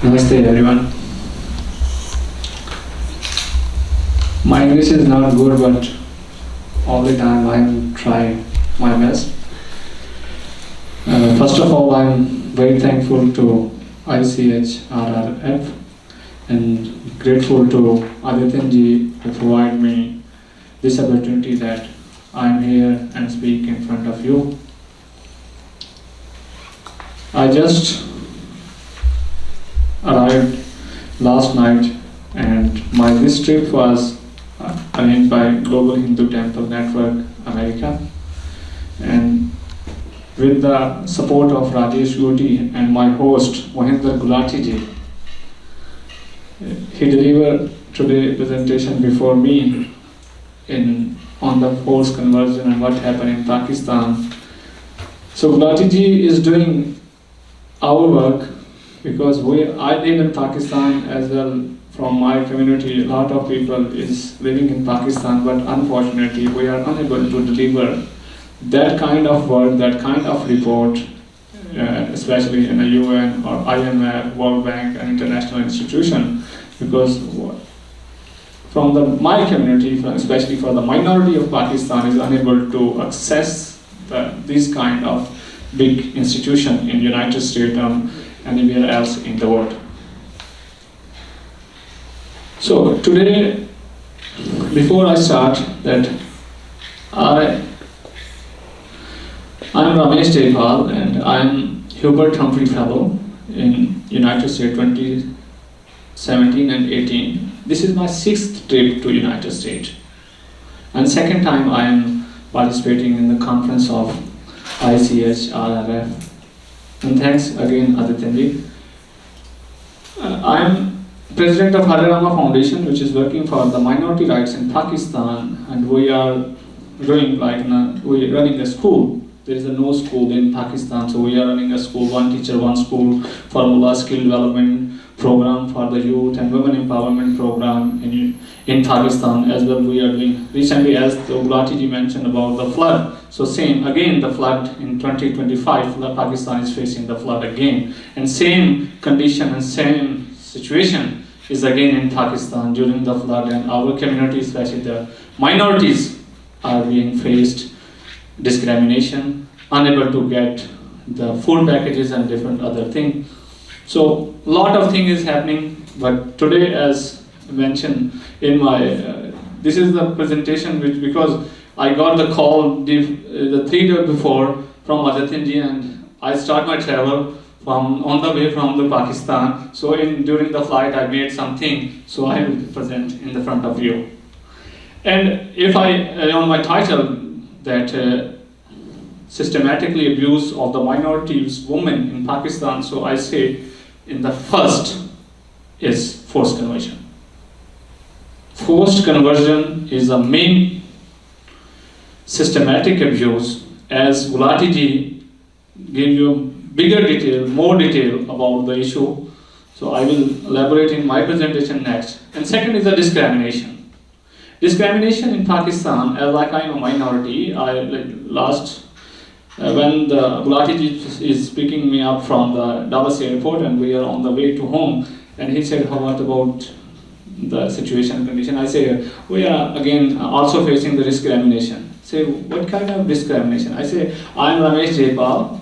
Namaste everyone. My English is not good, but all the time I'm trying my best. First of all, I'm very thankful to ICHRRF and grateful to Adityanji to provide me this opportunity that I'm here and speak in front of you. I just arrived last night and this trip was arranged by Global Hindu Temple Network America, and with the support of Rajesh Goti and my host Mohinder Gulati ji. He delivered today presentation before me on the forced conversion and what happened in Pakistan. So Gulati ji is doing our work because I live in Pakistan as well. From my community, a lot of people is living in Pakistan, but unfortunately we are unable to deliver that kind of work, that kind of report, especially in the UN or IMF, World Bank and international institution, because from my community, especially for the minority of Pakistan, is unable to access this kind of big institution in United States or anywhere else in the world. So today, before I start, that I'm Ramesh Jaipal and I'm Hubert Humphrey Fellow in United States 2017 and 18. This is my 6th trip to United States, and second time I am participating in the conference of ICHRRF. And thanks again, Adityanji. I'm President of Hare Rama Foundation, which is working for the minority rights in Pakistan, and we are doing we are running a school. There is no school in Pakistan, so we are running a school, one teacher, one school, formula skill development program for the youth and women empowerment program in Pakistan as well. We are doing recently, as the Gulati ji mentioned about the flood. So same again, the flood in 2025, Pakistan is facing the flood again, and same condition and same situation is again in Pakistan during the flood, and our community, especially the minorities, are being faced discrimination, unable to get the food packages and different other things. So a lot of things is happening, but today, as mentioned in my, this is the presentation which, because I got the call the 3 days before from Adityanji, and I start my travel on the way from the Pakistan. So during the flight I made something, so I will present in the front of you. And if on my title that systematically abuse of the minorities, women in Pakistan, so I say in the first is forced conversion. Forced conversion is a main systematic abuse, as Gulati ji gave you bigger detail, more detail about the issue. So I will elaborate in my presentation next. And second is the discrimination. Discrimination in Pakistan, as I am a minority, when the Gulati ji is picking me up from the Dallas airport and we are on the way to home, and he said, what about the situation condition? I say, we are again also facing the discrimination. Say, what kind of discrimination? I say, I am Ramesh Jaipal.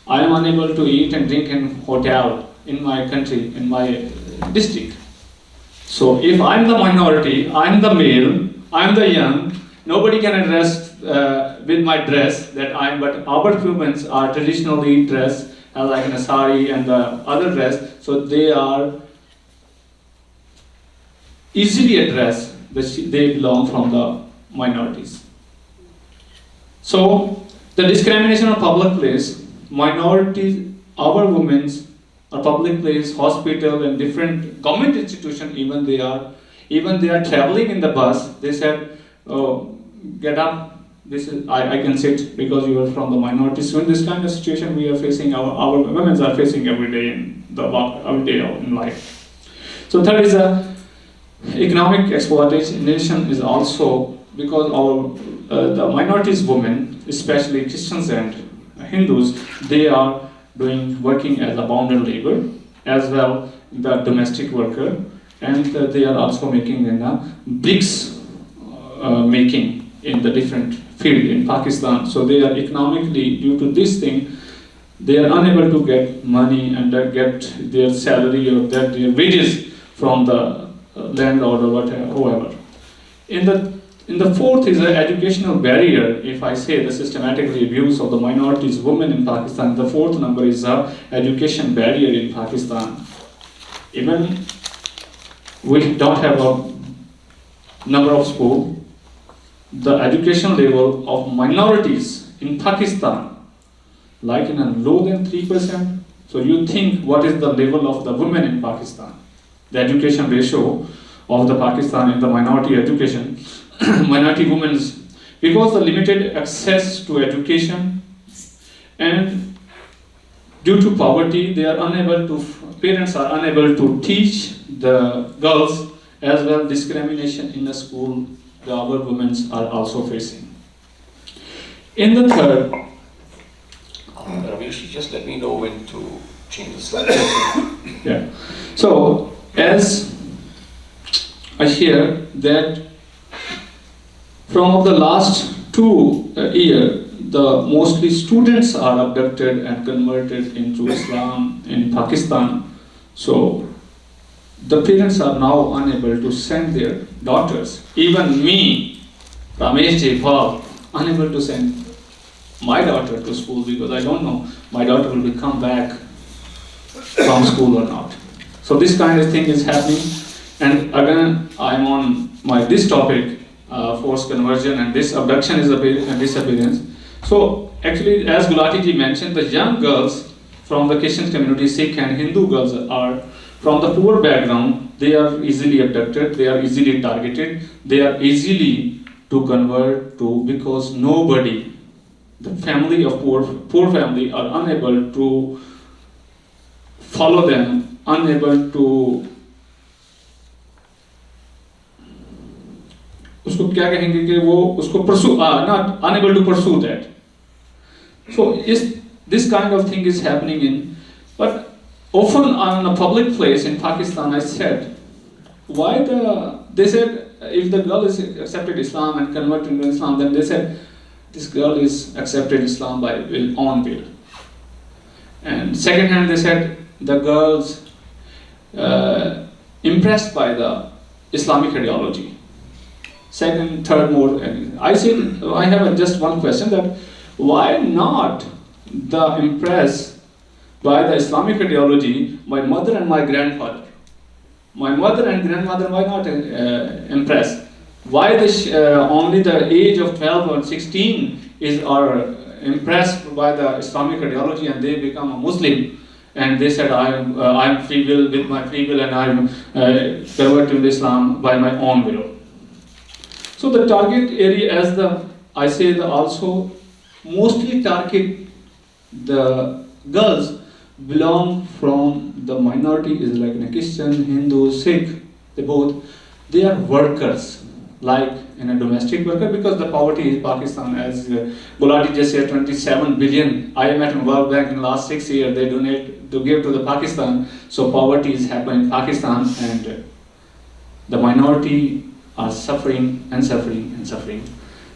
I am unable to eat and drink in hotel in my country, in my district. So if I am the minority, I am the male, I am the young, nobody can address with my dress that I am, but our women are traditionally dressed like in a sari and the other dress, so they are easily addressed that they belong from the minorities. So the discrimination of public place, minorities, our women, a public place, hospital and different government institution, even they are traveling in the bus, they said, oh, get up, I can sit because you are from the minority. So in this kind of situation we are facing, our women are facing every day in life. So third is economic exploitation is also because the minorities women, especially Christians and Hindus, they are working as a bonded labor as well, the domestic worker, and they are also making in bricks making in the different field in Pakistan. So they are economically, due to this thing, they are unable to get money and get their salary or their wages from the landlord or whatever, whoever. In the fourth is an educational barrier. If I say the systematically abuse of the minorities, women in Pakistan, the fourth number is the education barrier in Pakistan. Even we don't have a number of schools, the education level of minorities in Pakistan, like in a low than 3%. So you think what is the level of the women in Pakistan? The education ratio of the Pakistan in the minority education, minority women's, because the limited access to education and due to poverty, they are unable to, parents are unable to teach the girls, as well discrimination in the school, the our women are also facing. In the third, Ramesh, just let me know when to change the slide. yeah. So as I hear that from the last 2 years, the mostly students are abducted and converted into Islam in Pakistan. So the parents are now unable to send their daughters. Even me, Ramesh Jaipal, unable to send my daughter to school because I don't know my daughter will be come back from school or not. So this kind of thing is happening. And again, I'm on this topic, forced conversion, and this abduction is a disappearance. So actually, as Gulati ji mentioned, the young girls from the Christian community, Sikh and Hindu girls are from the poor background. They are easily abducted, they are easily targeted, they are easily to convert to, because nobody, the family of poor family are unable to follow them, unable to, उसको क्या कहेंगे कि वो उसको pursue, not unable to pursue that. So this kind of thing is happening in, but often on a public place in Pakistan, I said, they said, if the girl is accepted Islam and converted to Islam, then they said, this girl is accepted Islam by own will. And second hand, they said, the girls impressed by the Islamic ideology. Second, third, more. I said, I have just one question, that why not the impressed by the Islamic ideology, my mother and my grandfather? My mother and grandmother, why not impressed? Why only the age of 12 or 16 are impressed by the Islamic ideology and they become a Muslim? And they said, I'm free will with my free will and I'm converted to Islam by my own will. So the target area, as I say, also mostly target the girls belong from the minority, is like Christian, Hindu, Sikh, they are workers, like in a domestic worker, because the poverty in Pakistan, as Gulati just said, 27 billion, IMF and World Bank in the last 6 years, they donate to give to the Pakistan, so poverty is happening in Pakistan, and the minority are suffering and suffering and suffering.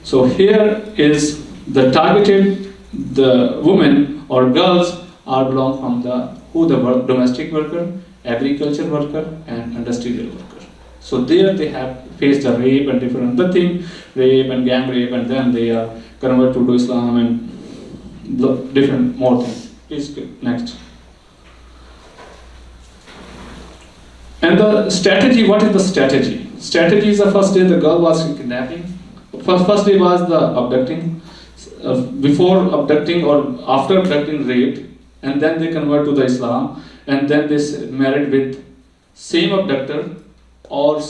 So here is the targeted, the women or girls are belong from the domestic worker, agriculture worker and industrial worker. So there they have faced the rape and different other thing, rape and gang rape, and then they are converted to Islam and different more things. Please next. And the strategy, what is the strategy? Strategy is the first day the girl was kidnapping. First day was the abducting. Before abducting or after abducting, raped, and then they convert to the Islam, and then they married with same abductor or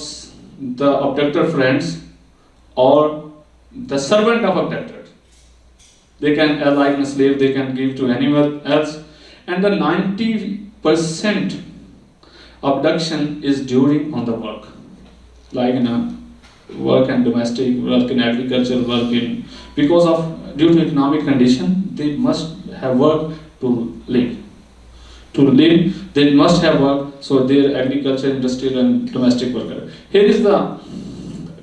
the abductor friends or the servant of abductor. They can, like a slave, they can give to anyone else. And the 90% abduction is during on the work, like in a work and domestic work, in agriculture work, in because of due to economic condition, they must have work to live. To live, they must have work. So their agriculture, industrial and domestic worker. Here is the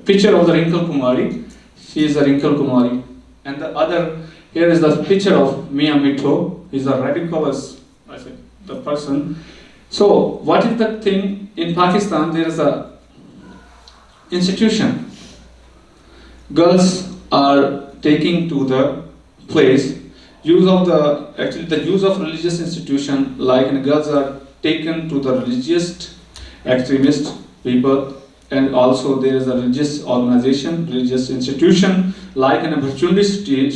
picture of the wrinkled Kumari. She is a wrinkled Kumari. And the other, here is the picture of Mia Mitho. He is a radicalist, I say, the person. So what is the thing in Pakistan? There is a institution. Girls are taking to the place use of the use of religious institution, like girls are taken to the religious extremist people, and also there is a religious organization, religious institution like an Bharchundi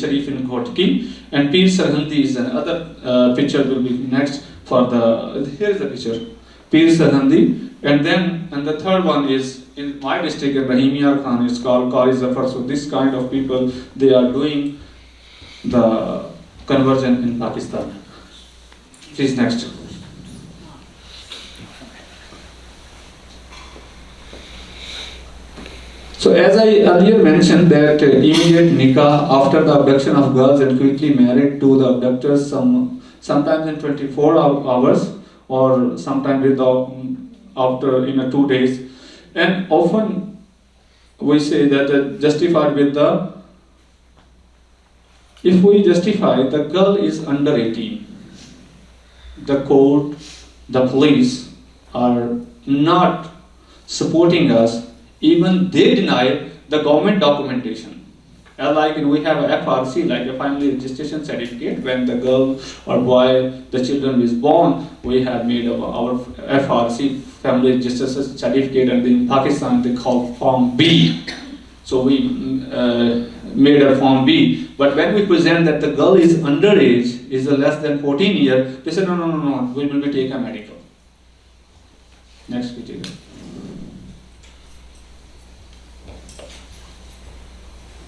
Sharif in Khotki, and Pir Sarhandi is another picture will be next for the, here is the picture, Pir Sarhandi, and the third one is in my district, Rahimiyar Khan, is called Qari Zafar. So this kind of people, they are doing the conversion in Pakistan. Please next. So as I earlier mentioned that immediate nikah after the abduction of girls and quickly married to the abductors sometimes in 24 hours or sometime after in 2 days, and often we say that justified with the, if we justify the girl is under 18, the court, the police are not supporting us, even they deny the government documentation. Like we have a FRC, like a family registration certificate. When the girl or boy, the children is born, we have made our FRC, family registration certificate, and in Pakistan they call Form B. So we made a Form B. But when we present that the girl is underage, is less than 14 years, they say no, we will be taking a medical. Next picture.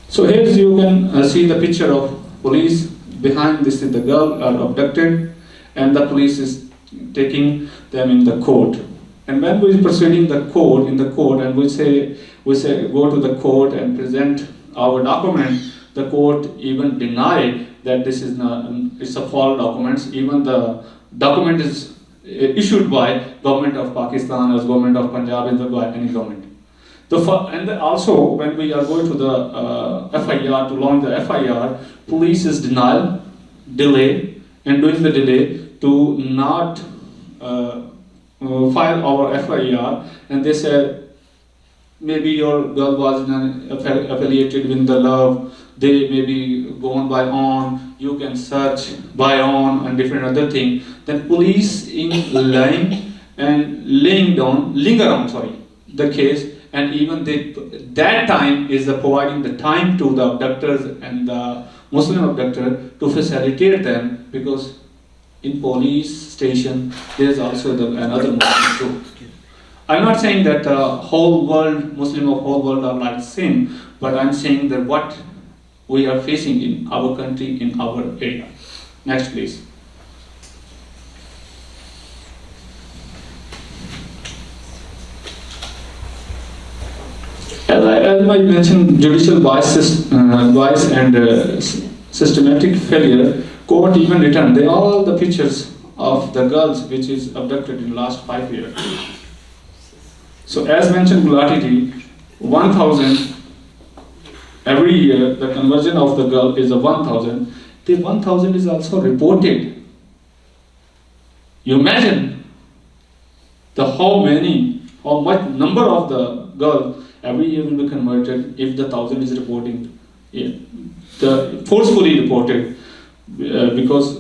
So here you can see the picture of police. Behind this is the girl abducted, and the police is taking them in the court. And when we are proceeding the court in the court, and we say go to the court and present our document, the court even deny that this is not, it's a false documents. Even the document is issued by government of Pakistan or government of Punjab, is by any government. Also, when we are going to the FIR, to launch the FIR, police is denial, delay, and during the delay to not file our FIR, and they said maybe your girl was affiliated with the love, they may be gone by on, you can search by on and different other thing. Then police in linger on the case. And even that time is providing the time to the abductors and the Muslim abductor to facilitate them, because in police station there is also another Muslim too. I'm not saying that the whole world, Muslim of whole world are like same, but I'm saying that what we are facing in our country, in our area. Next please. As I mentioned, judicial bias and systematic failure. Court even returned all the pictures of the girls which is abducted in the last 5 years. So as mentioned, Gulati, 1,000 every year. The conversion of the girl is a 1,000. The 1,000 is also reported. You imagine how much number of the girls every year will be converted if the 1,000 is reporting, the forcefully reported, because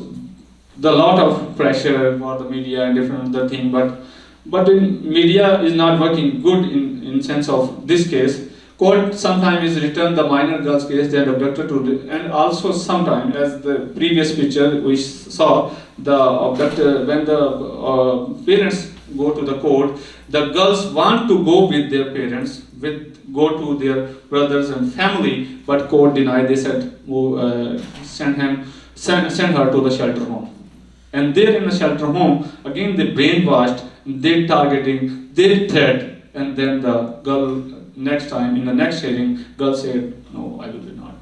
the lot of pressure for the media and different other thing, but in media is not working good in sense of this case. Court sometimes is returned the minor girls case, they are abducted to, and also sometimes, as the previous picture we saw, the abductor, when the parents go to the court, the girls want to go with their parents, go to their brothers and family, but court denied. They said, send her to the shelter home. And there in the shelter home, again they brainwashed, they targeting, they threat, and then the girl next time, in the next hearing, girl said, no, I will not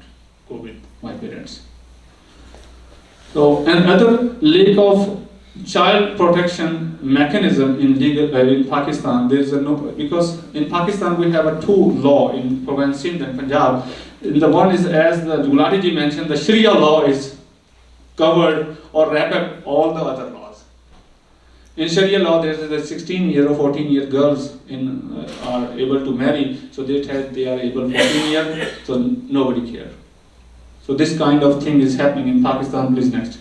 go with my parents. So another lack of child protection mechanism in legal in Pakistan. There is a no, because in Pakistan we have a two law in province Sindh and Punjab. The one is, as the Gulati ji mentioned, the Sharia law is covered or wrap up all the other laws. In Sharia law, there is a 16-year or 14-year girls are able to marry, so they are able 14 years, so nobody cares. So this kind of thing is happening in Pakistan. Please next.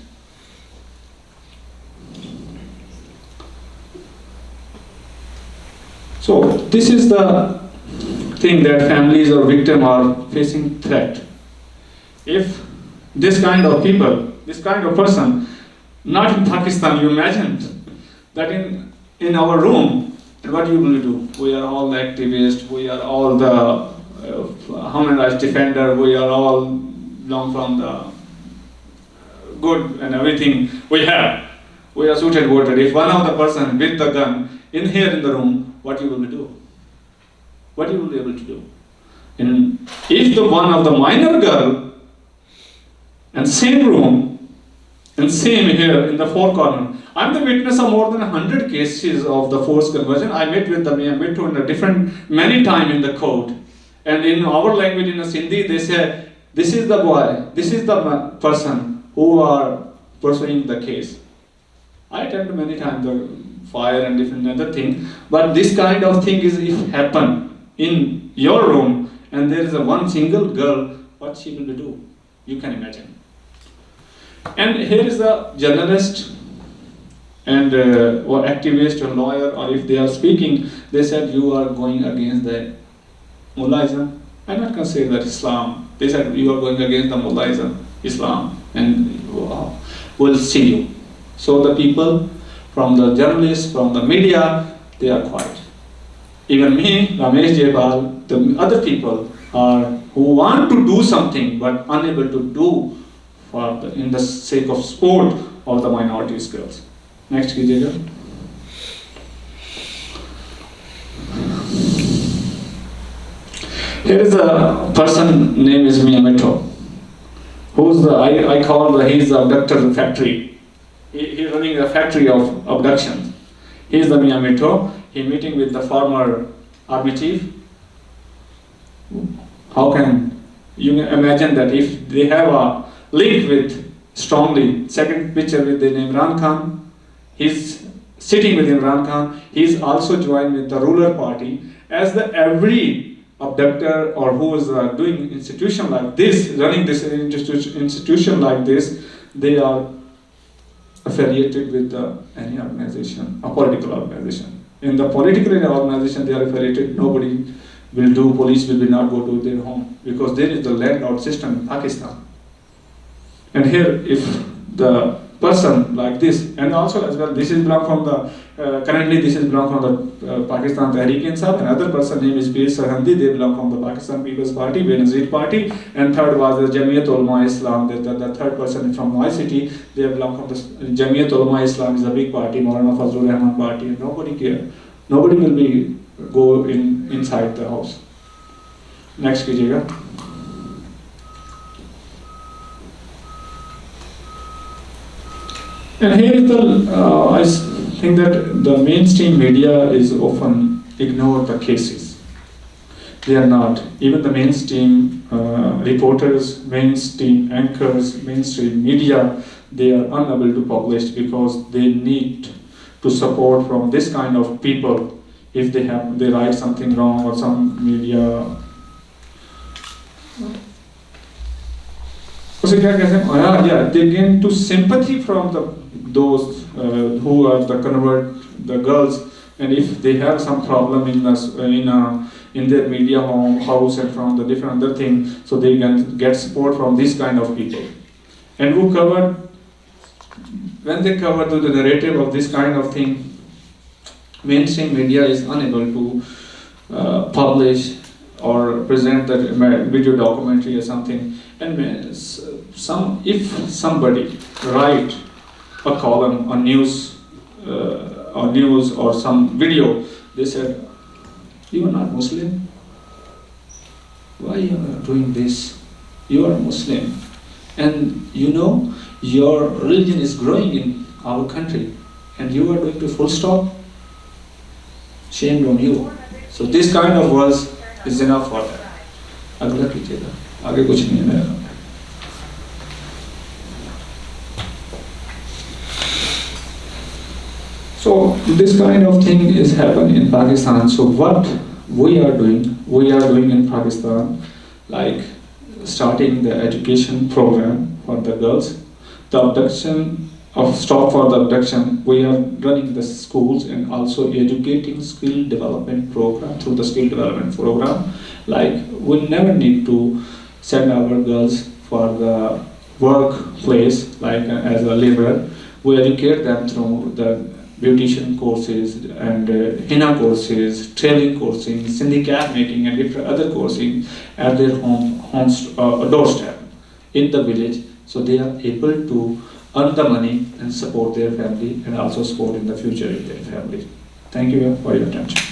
So this is the thing that families or victims are facing threat. If this kind of people, this kind of person, not in Pakistan, you imagine that in our room, what you will do? We are all activists, we are all the human rights defender, we are all belong from the good and everything we have. We are suited voted. If one of the person with the gun in here in the room, what you will do? What you will be able to do? And if the one of the minor girl and same room and same here in the four corner, I'm the witness of more than 100 cases of the forced conversion. I met with the Mito in a different many time in the court, and in our language in the Sindhi they say, this is the boy, this is the person who are pursuing the case. I attend many times the fire and different other thing, but this kind of thing is if happen in your room and there is a one single girl, what she will do? You can imagine. And here is a journalist and or activist or lawyer, or if they are speaking, they said you are going against the Mullaism. I'm not considering that Islam. They said you are going against the Mullaism, Islam, and we'll see you. So the people, from the journalists, from the media, they are quiet. Even me, Ramesh Jaipal, the other people are who want to do something but unable to do in the sake of support of the minority girls. Next, कीजिएगा. Here is a person name is Miyamoto, who's I call he's the abductor factory. He's running a factory of abduction. He's the Miyamoto. He's meeting with the former army chief. How can you imagine that if they have a link with strongly, second picture with the name Imran Khan, he's sitting with Imran Khan, he's also joined with the ruler party, as the every abductor or who is doing institution like this, running this institution like this, they are affiliated with any organization, a political organization. In the political organization they are affiliated, nobody will do, police will not go to their home, because there is the landlord system in Pakistan. And here, if the person like this, and also as well, this is belong from the, currently this is belong from the Pakistan Tehreek Insaf, another person name is Pir Sarhandi, they belong from the Pakistan People's Party, Benazir Party, and third was the Jamiyat Ulama Islam, the third person from my city, they belong from the Jamiyat Ulama Islam is a big party, Maulana Fazlur Rahman Party, and nobody care. Nobody will be go inside the house. Next कीजिएगा. And here is the, I think that the mainstream media is often ignore the cases. They are not. Even the mainstream reporters, mainstream anchors, mainstream media, they are unable to publish because they need to support from this kind of people. If they write something wrong or some media. Yeah, they gain to sympathy from those who are the convert, the girls, and if they have some problem in their media house and from the different other things, so they can get support from this kind of people. And who cover, when they cover the narrative of this kind of thing, mainstream media is unable to publish or present the video documentary or something. And if somebody write a column on news or some video, they said, you are not Muslim. Why you are doing this? You are Muslim, and you know your religion is growing in our country. and you are doing to full stop, shame on you. So this kind of words is enough for that. अगला कीजिएगा, आगे कुछ नहीं है मेरा. So this kind of thing is happening in Pakistan. So what we are doing in Pakistan, like starting the education program for the girls, the abduction of stop for the abduction. We are running the schools and also educating skill development program through the skill development program. Like we never need to send our girls for the workplace like as a laborer. We educate them through the beautician courses and henna courses, trailing coursing, syndicate making and different other coursing at their doorstep in the village, so they are able to earn the money and support their family and also support in the future in their family. Thank you for your attention.